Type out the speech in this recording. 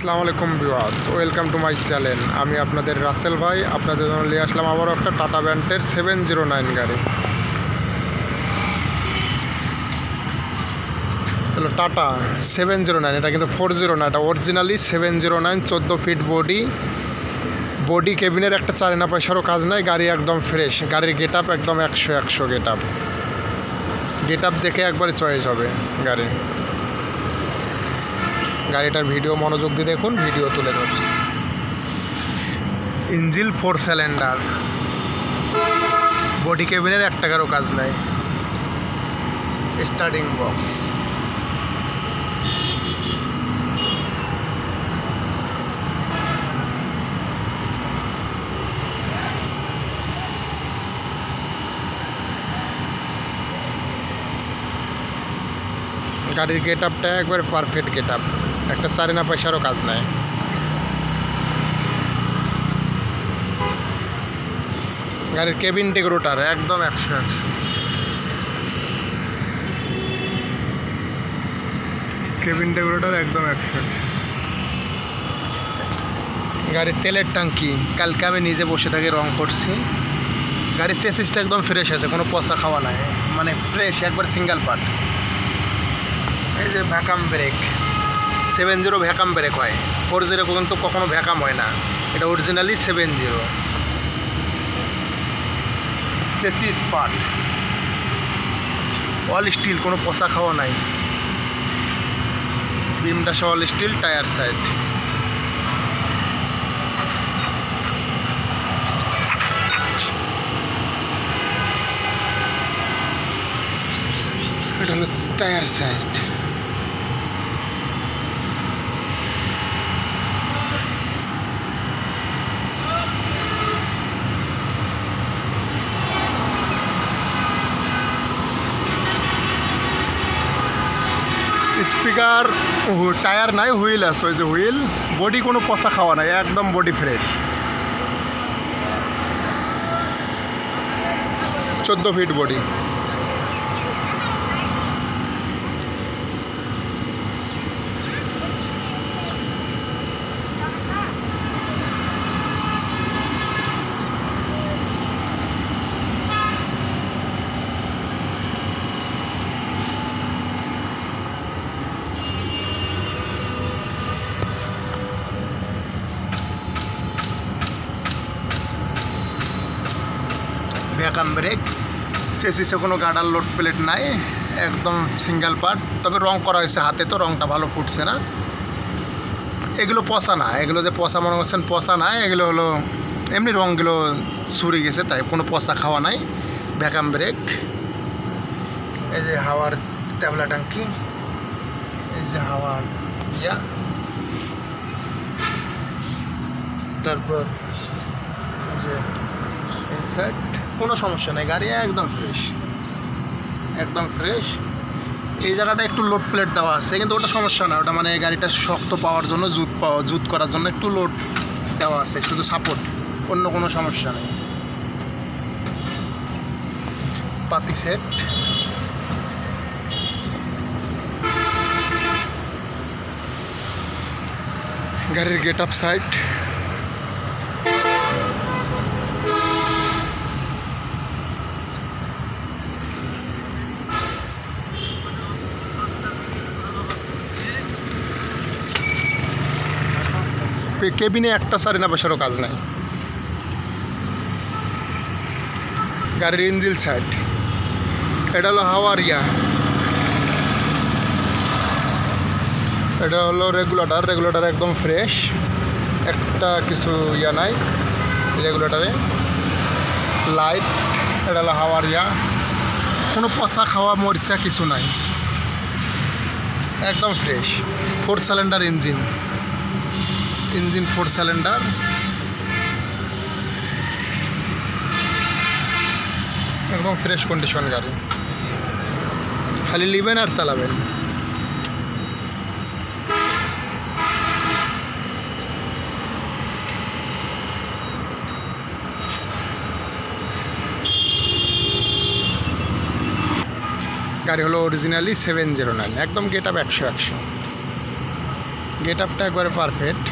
আসসালামু আলাইকুম viewers, welcome to my channel. আমি আপনাদের রাসেল ভাই, আপনাদের জন্য নিয়ে আসলাম আবারও একটা টাটা ব্যান্ডের 709 গাড়ি। হলো টাটা 709, এটা কিন্তু 40 না, এটা অরিজিনালি 709, 14 ফিট বডি কেবিনের একটা 4 আনা পয়সারও কাজ নাই। গাড়ি একদম ফ্রেশ, গাড়ির গেট আপ একদম 100 গেট আপ দেখে একবারে চয়েস হবে গাড়িটার ভিডিও মনোযোগ দিয়ে দেখুন, ভিডিও তুলে ধরছি। ইঞ্জিন 4 সিলিন্ডার, বডি কেবিনের 1 টাকারও কাজ নাই। স্টার্টিং বক্স, গাড়ির গেট আপটা একবারে পারফেক্ট গেট আপ, একটা 4 আনা পয়সারও কাজ নাই। গাড়ির কেবিন ডেকোরেটর একদম 100 কেবিন ডেকোরেটর একদম 100। গাড়ির তেলের ট্যাঙ্কি কালকে আমি নিজে বসে থেকে রং করছি। গাড়ির চেসিসটা একদম ফ্রেশ আছে, কোনো পচা খাওয়া নাই, মানে ফ্রেশ একবার সিঙ্গেল পার্ট। এই যে ভ্যাকাম ব্রেক, 70 ভ্যাকাম ব্রেক হয়, 40 কিন্তু কখনো ভ্যাকাম হয় না, এটা originally 70। Chassis part all still, কোনো পচা খাওয়া নাই। বিমটা সহ অল স্টিল, টায়ার সাইড। এটা হলো টায়ার সাইড। স্পিকার, টায়ার নাই, হুইল আছে, ওই যে হুইল। বডি কোনো পচা খাওয়া নাই, একদম body fresh. 14 fit body. Vacuum brake, চেসিসে কোনো গার্ডার লোড প্লেট নাই, একদম সিঙ্গেল পার্ট। তবে রং করা হয়েছে হাতে, তো রংটা ভালো ফুটছে না। এগুলো পচা না, এগুলো যে পচা মনে করছেন, পচা না, এগুলো হলো এমনি রঙগুলো ছুরি গেছে, তাই কোনো পচা খাওয়া নাই। ভ্যাকাম ব্রেক, এই যে হাওয়ার ট্যাবলা ট্যাঙ্কি, এই যে হাওয়ার ইয়া, তারপর যে এই সাইড, কোনো সমস্যা নেই, গাড়ি একদম ফ্রেশ, একদম ফ্রেশ। এই জায়গাটা একটু লোড প্লেট দেওয়া আছে, কিন্তু ওটা সমস্যা না, ওটা মানে গাড়িটা শক্ত পাওয়ার জন্য, জুত করার জন্য একটু লোড দেওয়া আছে, শুধু সাপোর্ট, অন্য কোনো সমস্যা নেই। পাতি সেট, গাড়ির গেট আপ সাইড, কেবিনে একটা 4 আনা পয়সারও কাজ নাই। গাড়ির ইঞ্জিন সাইড, এটা হলো হাওয়ার ইয়া, এটা হলো রেগুলেটর একদম ফ্রেশ, একটা কিছু ইয়া নাই রেগুলেটরে। লাইট, এটা হলো হাওয়ার ইয়া, কোনো পচা খাওয়া মরিচা কিছু নাই, একদম ফ্রেশ। 4 সিলিন্ডার ইঞ্জিন 4 সিলিন্ডার, একদম ফ্রেশ কন্ডিশন গাড়ি, খালি নেবেন আর চালাবেন। গাড়ি হলো অরিজিনালি 709, একদম গেট আপ 100। গেট আপটা একবারে পারফেক্ট।